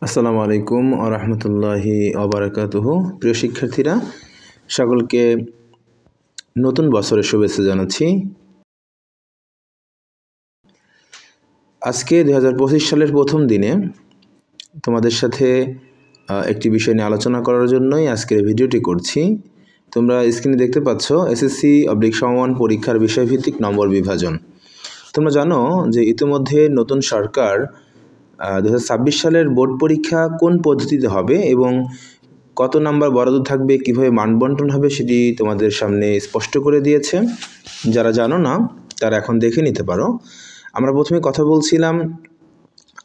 আসসালামু আলাইকুম ওয়া রাহমাতুল্লাহি ওয়া বারাকাতুহু। প্রিয় শিক্ষার্থীরা, সকলকে নতুন বছরের শুভেচ্ছা জানাচ্ছি। আজকে 2025 সালের প্রথম দিনে তোমাদের সাথে একটি বিষয় নিয়ে আলোচনা করার জন্যই আজকের ভিডিওটি করছি। তোমরা স্ক্রিনে দেখতে পাচ্ছ SSC/সমমান পরীক্ষার বিষয়ভিত্তিক নম্বর বিভাজন। তোমরা জানো যে ইতিমধ্যে নতুন সরকার 2026 সালের বোর্ড পরীক্ষা কোন পদ্ধতিতে হবে এবং কত নাম্বার বরাদ্দ থাকবে, কিভাবে মান বন্টন হবে সেটি তোমাদের সামনে স্পষ্ট করে দিয়েছে। যারা জানো না তারা এখন দেখে নিতে পারো। আমরা প্রথমে কথা বলছিলাম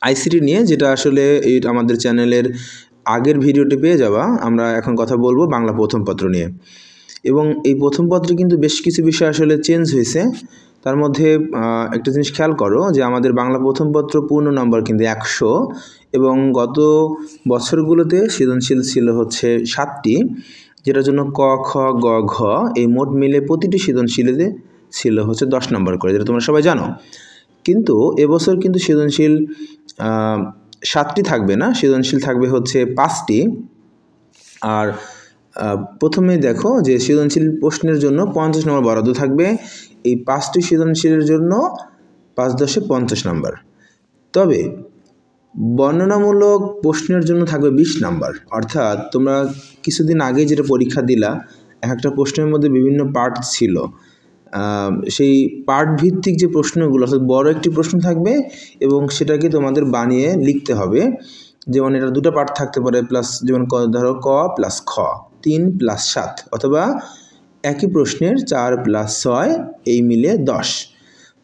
আইসিটি নিয়ে, যেটা আসলে আমাদের চ্যানেলের আগের ভিডিওটি পেয়ে যাওয়া। আমরা এখন কথা বলবো বাংলা প্রথম পত্র নিয়ে। এবং এই প্রথম পত্রে কিন্তু বেশ কিছু বিষয় আসলে চেঞ্জ হয়েছে। তার মধ্যে একটা জিনিস খেয়াল করো যে আমাদের বাংলা প্রথম পত্র পূর্ণ নম্বর কিন্তু 100 এবং গত বছরগুলোতে সৃজনশীল ছিল হচ্ছে 7টি, যেটার জন্য ক, খ, গ, ঘ এই মোট মিলে প্রতিটি সৃজনশীলে ছিল হচ্ছে 10 নম্বর করে, যেটা তোমরা সবাই জানো। কিন্তু এবছর কিন্তু সৃজনশীল 7টি থাকবে না, সৃজনশীল থাকবে হচ্ছে 5টি। আর প্রথমে দেখো যে সৃজনশীল প্রশ্নের জন্য 50 নম্বর বরাদ্দ থাকবে। এই 5টি সৃজনশীলের জন্য 5×10=50 নম্বর। তবে বর্ণনামূলক প্রশ্নের জন্য থাকবে 20 নম্বর। অর্থাৎ তোমরা কিছুদিন আগে যেটা পরীক্ষা দিলা, একটা প্রশ্নের মধ্যে বিভিন্ন পার্ট ছিল, সেই পার্ট ভিত্তিক যে প্রশ্নগুলো, অর্থাৎ বড় একটি প্রশ্ন থাকবে এবং সেটাকে তোমাদের বানিয়ে লিখতে হবে। যেমন এটা দুটো পার্ট থাকতে পারে, প্লাস যেমন ধরো ক প্লাস খ 3 + 7, অথবা একই প্রশ্নের 4 + 6 এই মিলে 10।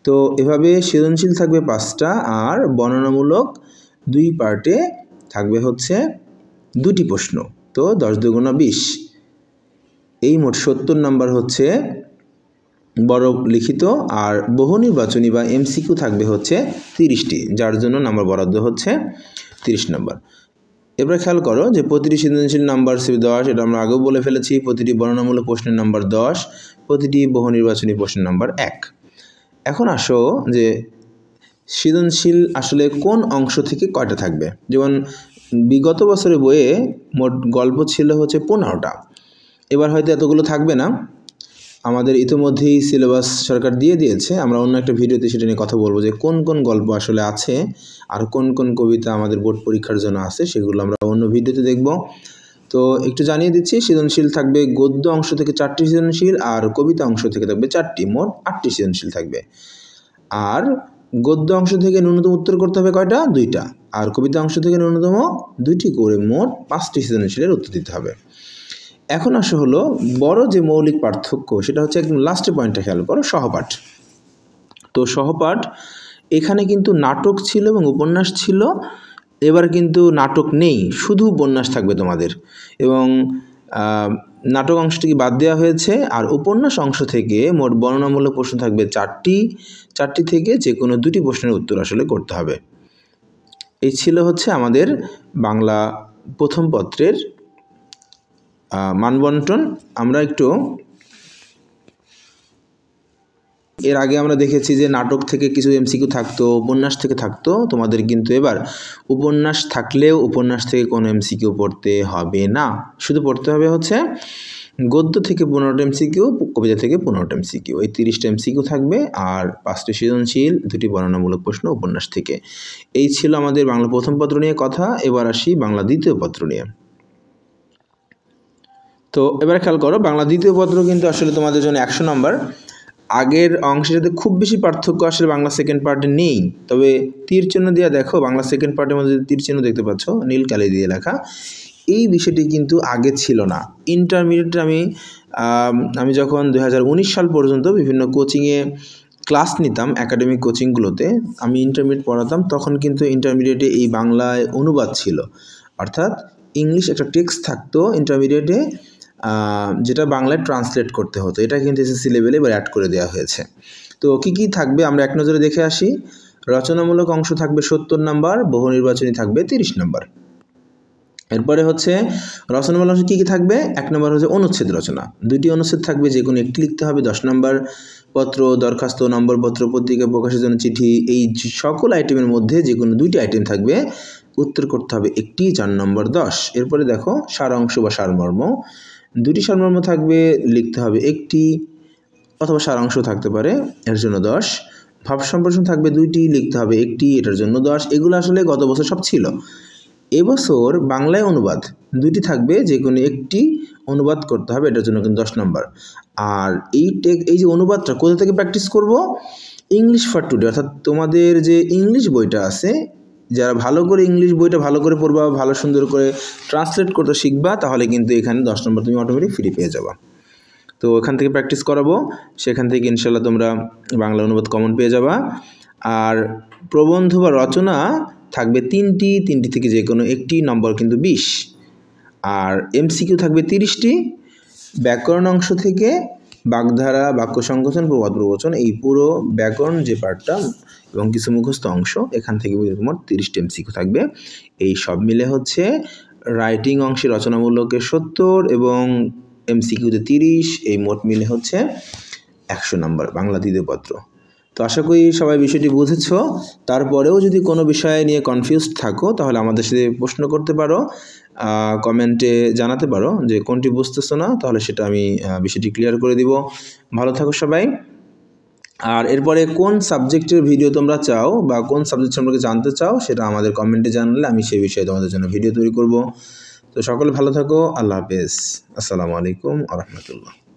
তো এভাবে সৃজনশীল থাকবে 5টা আর বর্ণনামূলক 2 পার্টে থাকবে হচ্ছে 2টি প্রশ্ন। তো 10 × 2 = 20। এই মোট 70 নম্বর হচ্ছে বড় লিখিত, আর বহু নির্বাচনী বা MCQ থাকবে হচ্ছে 30টি, যার জন্য নাম্বার বরাদ্দ হচ্ছে 30 নম্বর। এবার খেয়াল করো যে প্রতিটি সৃজনশীল নাম্বার 10, এটা আমরা আগেও বলে ফেলেছি। প্রতিটি বর্ণনামূলক প্রশ্নের নাম্বার 10, প্রতিটি বহু নির্বাচনী প্রশ্নের নাম্বার 1। এখন আসো যে সৃজনশীল আসলে কোন অংশ থেকে কয়টা থাকবে। যেমন বিগত বছরের বইয়ে মোট গল্প ছিল হচ্ছে 15টা, এবার হয়তো এতগুলো থাকবে না। আমাদের ইতিমধ্যেই সিলেবাস সরকার দিয়ে দিয়েছে। আমরা অন্য একটা ভিডিওতে সেটা নিয়ে কথা বলবো যে কোন কোন গল্প আসলে আছে আর কোন কোন কবিতা আমাদের বোর্ড পরীক্ষার জন্য আছে, সেগুলো আমরা অন্য ভিডিওতে দেখব। তো একটু জানিয়ে দিচ্ছি, সৃজনশীল থাকবে গদ্য অংশ থেকে 4টি সৃজনশীল, আর কবিতা অংশ থেকে থাকবে 4টি, মোট 8টি সৃজনশীল থাকবে। আর গদ্য অংশ থেকে ন্যূনতম উত্তর করতে হবে কয়টা? 2টা। আর কবিতা অংশ থেকে ন্যূনতম 2টি করে মোট 5টি সৃজনশীলের উত্তর দিতে হবে। এখন আসা হলো বড় যে মৌলিক পার্থক্য, সেটা হচ্ছে একদম লাস্টের পয়েন্টটা খেয়াল করো, সহপাঠ। তো সহপাঠ এখানে কিন্তু নাটক ছিল এবং উপন্যাস ছিল, এবার কিন্তু নাটক নেই, শুধু উপন্যাস থাকবে তোমাদের। এবং নাটক অংশটিকে বাদ দেওয়া হয়েছে। আর উপন্যাস অংশ থেকে মোট বর্ণনামূলক প্রশ্ন থাকবে 4টি থেকে যে কোনো 2টি প্রশ্নের উত্তর আসলে করতে হবে। এই ছিল হচ্ছে আমাদের বাংলা প্রথম পত্রের মানবন্টন। আমরা একটু এর আগে আমরা দেখেছি যে নাটক থেকে কিছু MCQ থাকতো, উপন্যাস থেকে থাকতো। তোমাদের কিন্তু এবার উপন্যাস থাকলেও উপন্যাস থেকে কোনো MCQ পড়তে হবে না, শুধু পড়তে হবে হচ্ছে গদ্য থেকে 15টা MCQ, কবিতা থেকে 15টা MCQ, এই 30টা MCQ থাকবে। আর 5টি সৃজনশীল, 2টি বর্ণনামূলক প্রশ্ন উপন্যাস থেকে। এই ছিল আমাদের বাংলা প্রথম পত্র নিয়ে কথা। এবার আসি বাংলা দ্বিতীয় পত্র নিয়ে। তো এবার খেয়াল করো, বাংলা দ্বিতীয় পত্র কিন্তু আসলে তোমাদের জন্য 100 নম্বর। আগের অংশের সাথে খুব বেশি পার্থক্য আসলে বাংলা সেকেন্ড পার্টে নেই। তবে তীর চিহ্ন দিয়ে দেখো, বাংলা সেকেন্ড পার্টের মধ্যে তীর চিহ্ন দেখতে পাচ্ছ নীল কালি দিয়ে লেখা, এই বিষয়টি কিন্তু আগে ছিল না। ইন্টারমিডিয়েটে আমি যখন 2019 সাল পর্যন্ত বিভিন্ন কোচিংয়ে ক্লাস নিতাম, একাডেমিক কোচিংগুলোতে আমি ইন্টারমিডিয়েট পড়াতাম, তখন কিন্তু ইন্টারমিডিয়েটে এই বাংলায় অনুবাদ ছিল। অর্থাৎ ইংলিশ একটা টেক্সট থাকতো ইন্টারমিডিয়েটে, যেটা বাংলায় ট্রান্সলেট করতে হতো। এটা কিন্তু SSC লেভেলে এবার অ্যাড করে দেওয়া হয়েছে। তো কি কি থাকবে আমরা এক নজরে দেখে আসি। রচনামূলক অংশ থাকবে 70 নম্বর, বহু নির্বাচনী থাকবে 30 নম্বর। এরপরে হচ্ছে রচনামূলক অংশ কী কী থাকবে। 1 নম্বর হচ্ছে অনুচ্ছেদ রচনা, 2টি অনুচ্ছেদ থাকবে, যে কোনো একটি লিখতে হবে। 10 নম্বর পত্র, দরখাস্ত, নম্বরপত্র, পত্রিকা প্রকাশের জন্য চিঠি, এই সকল আইটেমের মধ্যে যে কোনো 2টি আইটেম থাকবে, উত্তর করতে হবে একটি, 4 নম্বর 10। এরপরে দেখো সারাংশ বা সারমর্ম, দুটি সারমর্ম থাকবে, লিখতে হবে একটি অথবা সারাংশ থাকতে পারে, এর জন্য 10। ভাব সম্প্রসারণ থাকবে দুইটি, লিখতে হবে একটি, এটার জন্য 10। এগুলো আসলে গত বছর সব ছিল। এবছর বাংলায় অনুবাদ দুটি থাকবে, যে কোনো একটি অনুবাদ করতে হবে, এটার জন্য কিন্তু 10 নম্বর। আর এই যে অনুবাদটা কোথা থেকে প্র্যাকটিস করব, ইংলিশ ফর টুডে, অর্থাৎ তোমাদের যে ইংলিশ বইটা আছে, যারা ভালো করে ইংলিশ বইটা ভালো করে পড়বা, ভালো সুন্দর করে ট্রান্সলেট করতে শিখবা, তাহলে কিন্তু এখানে 10 নম্বর তুমি অটোমেটিক ফ্রি পেয়ে যাবা। তো ওখান থেকে প্র্যাকটিস করাবো, সেখান থেকে ইনশাল্লাহ তোমরা বাংলা অনুবাদ কমন পেয়ে যাবা। আর প্রবন্ধ বা রচনা থাকবে তিনটি থেকে যে কোনো একটি, নম্বর কিন্তু 20। আর এমসিকিউ থাকবে 30টি। ব্যাকরণ অংশ থেকে বাগধারা, বাক্য সংগঠন, প্রবাদ প্রবচন, এই পুরো ব্যাকরণ যে পার্টটা এবং কিছু মুখস্থ অংশ, এখান থেকে মোট 30টি এমসিকিউ থাকবে। এই সব মিলে হচ্ছে রাইটিং অংশে রচনামূলকে 70 এবং এমসিকিউতে 30, এই মোট মিলে হচ্ছে 100 নম্বর বাংলা দ্বিতীয় পত্র। তো আশা করি সবাই বিষয়টি বুঝেছো। তারপরেও যদি কোনো বিষয় নিয়ে কনফিউজড থাকো, তাহলে আমাদের সাথে প্রশ্ন করতে পারো, কমেন্টে জানাতে পারো যে কোনটি বুঝতেছো না, তাহলে সেটা আমি বিষয়টি ক্লিয়ার করে দিব। ভালো থাকো সবাই। আর এরপরে কোন সাবজেক্টের ভিডিও তোমরা চাও বা কোন সাবজেক্ট সম্পর্কে জানতে চাও, সেটা আমাদের কমেন্টে জানালে আমি সেই বিষয়ে তোমাদের জন্য ভিডিও তৈরি করব। তো সকলে ভালো থাকো, আল্লাহ হাফেজ, আসসালামু আলাইকুম ওয়া রাহমাতুল্লাহ।